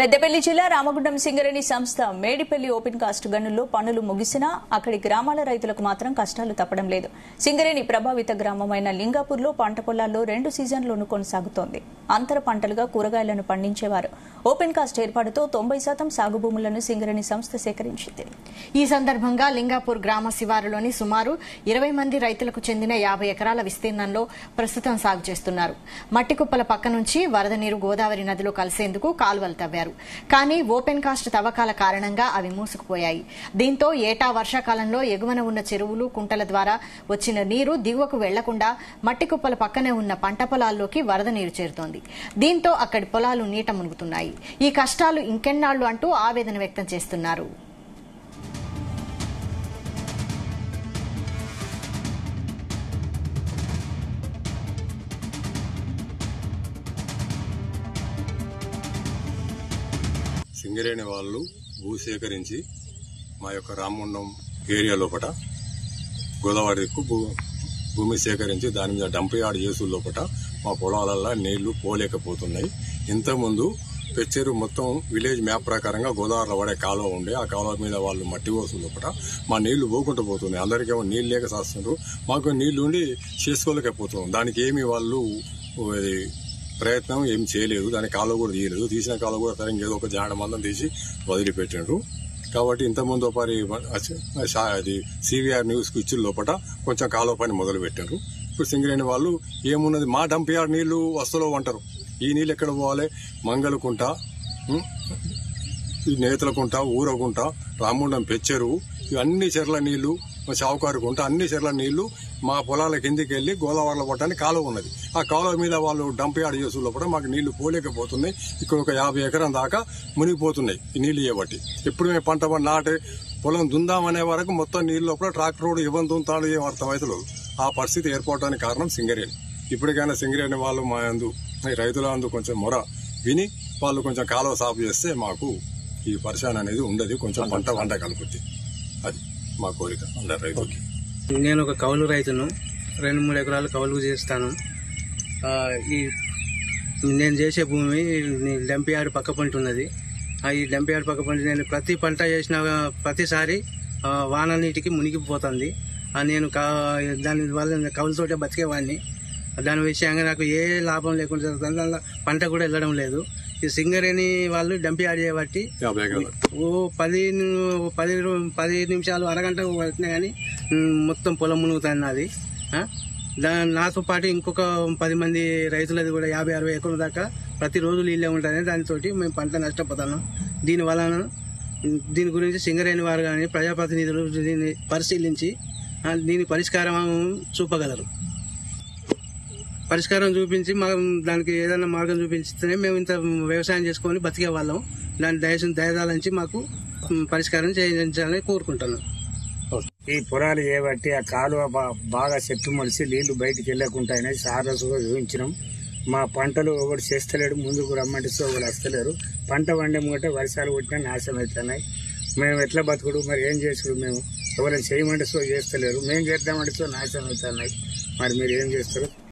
పెద్దపల్లి జిల్లా రామగుండం సింగరేణి సంస్థ Medipalli open cast గనుల్లో పనులు ముగిసినా అక్కడి గ్రామాల రైతులకు మాత్రం కష్టాలు తప్పడం లేదు. సింగరేణి ప్రభావిత గ్రామమైన లింగాపూర్లో పంట పొలాల్లో 2 సీజన్లోనూ కొనసాగుతోంది. అంతర పంటలుగా కూరగాయలను పండించేవారు. ఓపెన్ కాస్ట్ ఏర్పాటుతో 90% సాగు భూములను సింగరేణి సంస్థ సేకరించింది. ఈ సందర్భంగా లింగాపూర్ గ్రామ శివారులోని సుమారు 20 మంది రైతులకు చెందిన 50 ఎకరాల విస్తీర్ణంలో ప్రస్తుతం సాగు చేస్తున్నారు. మట్టి కుప్పల పక్క నుంచి వరద నీరు గోదావరి నదిలో కలిసేందుకు కాలువలు తవ్వారు. కానీ ఓపెన్ కాస్ట్ తవ్వకాల కారణంగా అవి మూసుకుపోయాయి. దీంతో ఏటా వర్షాకాలంలో ఎగువన ఉన్న చెరువులు కుంటల ద్వారా వచ్చిన నీరు దిగువకు వెళ్లకుండా మట్టి కుప్పల పక్కనే ఉన్న పంట పొలాల్లోకి వరద నీరు చేరుతోంది. దీంతో అక్కడి పొలాలు నీట మునుగుతున్నాయి. ఈ కష్టాలు ఇంకెన్నాళ్లు అంటూ ఆవేదన వ్యక్తం చేస్తున్నారు. సింగరేణి వాళ్ళు భూ సేకరించి మా యొక్క రామగుండం ఏరియా లోపల గోదావరికి భూమి సేకరించి దాని మీద డంప్ యార్డ్ చేసు లోపల మా పొలాలల్లో నీళ్లు పోలేకపోతున్నాయి. ఇంతకుముందు పెచ్చేరు మొత్తం విలేజ్ మ్యాప్ ప్రకారంగా గోదావరిలో పడే కాలువ ఉండే ఆ కాలువ మీద వాళ్ళు మట్టి పోసు లోపల మా నీళ్లు పోకుండా పోతున్నాయి. అందరికేమో నీళ్ళు లేక చేస్తున్నారు, మాకు నీళ్లు ఉండి చేసుకోలేకపోతున్నాం. దానికి ఏమి వాళ్ళు ప్రయత్నం ఏం చేయలేదు. దాని కాలువ కూడా తీయలేదు. తీసిన కాలువ కూడా సరిగ్గా ఏదో ఒక జాడ మందం తీసి వదిలిపెట్టినారు. కాబట్టి ఇంతకుముందు అది సివిఆర్ న్యూస్ కు ఇచ్చిన లోపల కొంచెం కాలువ పని మొదలు పెట్టారు. ఇప్పుడు సింగరేణి వాళ్ళు ఏమున్నది మా డంప్ యార్డ్ నీళ్లు వస్తులో అంటారు. ఈ నీళ్ళు ఎక్కడ పోవాలి? మంగళకుంట, నేతలకుంట, ఊరగుంట, రామగుండం పెచ్చెరు, ఇవన్నీ చెర్ల నీళ్లు, చావుకారుకుంట, అన్ని చెర్ల నీళ్లు మా పొలాల కిందికి వెళ్లి గోదావరిలో పట్టడానికి కాలువ ఉన్నది. ఆ కాలువ మీద వాళ్ళు డంప్ యార్డ్ చేసు లోపల మాకు నీళ్లు పోలేకపోతున్నాయి. ఇక్కడ ఒక 50 ఎకరం దాకా మునిగిపోతున్నాయి ఈ నీళ్లు ఇవ్వబట్టి. ఎప్పుడు మేము పంట నాటే పొలం దుందామనే వరకు మొత్తం నీళ్లు లోపల ట్రాక్టర్ రోడ్డు ఇవ్వని దుంతాడు ఏం అర్థమవుతలేదు. ఆ పరిస్థితి ఏర్పడడానికి కారణం సింగరేణి. ఇప్పటికైనా సింగరేణి వాళ్ళు మా రైతుల కొంచెం మొర విని వాళ్ళు కొంచెం కాలువ సాపు చేస్తే మాకు ఈ పరిశాన్ అనేది ఉండదు. కొంచెం పంట కలుపుద్ది. అది మా కోరిక అందరు రైతులకి. నేను ఒక కౌలు రైతును. 2-3 ఎకరాలు కౌలు చేస్తాను. ఈ నేను చేసే భూమి డంప్ యార్డ్ పక్క పంట ఉన్నది. ఈ డంప్ యార్డ్ పక్క పంట నేను ప్రతి పంట చేసిన ప్రతిసారి వాన నీటికి మునిగిపోతుంది. నేను దాని వల్ల కౌలుతోటే బతికేవాడిని. దాని విషయంగా నాకు ఏ లాభం లేకుండా జరుగుతుంది. దానిలో పంట కూడా వెళ్ళడం లేదు. ఈ సింగరేణి వాళ్ళు డంప్ యార్డ్ చేయబట్టి 10 నిమిషాలు అరగంట పట్టినా కానీ మొత్తం పొలం మునుగుతుంది నాది. నాతో పాటు ఇంకొక 10 మంది రైతులది కూడా 50-60 ఎకరాల దాకా ప్రతిరోజు నీళ్ళే ఉంటుంది. దానితో మేము పంట నష్టపోతున్నాం. దీని గురించి సింగరేణి వారు కానీ ప్రజాప్రతినిధులు దీన్ని పరిశీలించి దీని పరిష్కారం చూపగలరు. పరిష్కారం చూపించి దానికి ఏదైనా మార్గం చూపించితేనే మేము ఇంత వ్యవసాయం చేసుకొని బతికే వాళ్ళం. దాని దయదాలంచి మాకు పరిష్కారం చేయించాలని కోరుకుంటున్నాం. ఈ పొలాలు చేయబట్టి ఆ కాలువ బాగా చెట్టు మొలిసి నీళ్లు బయటికి వెళ్ళకుంటాయని సారసుగా చూపించినాం. మా పంటలు ఒకటి చేస్తలేడు, ముందుకు రమ్మంటే ఒకరు వస్తలేరు. పంట వండే ముంగటే వర్షాలు కొట్టినా నాశనం అవుతున్నాయి. మేము ఎట్లా బతుకుడు, మరి ఏం చేసుడు? మేము ఎవరైనా చేయమంటే చేస్తలేరు, మేము చేద్దామంటే నాశనం అవుతున్నాయి. మరి మీరు ఏం చేస్తారు?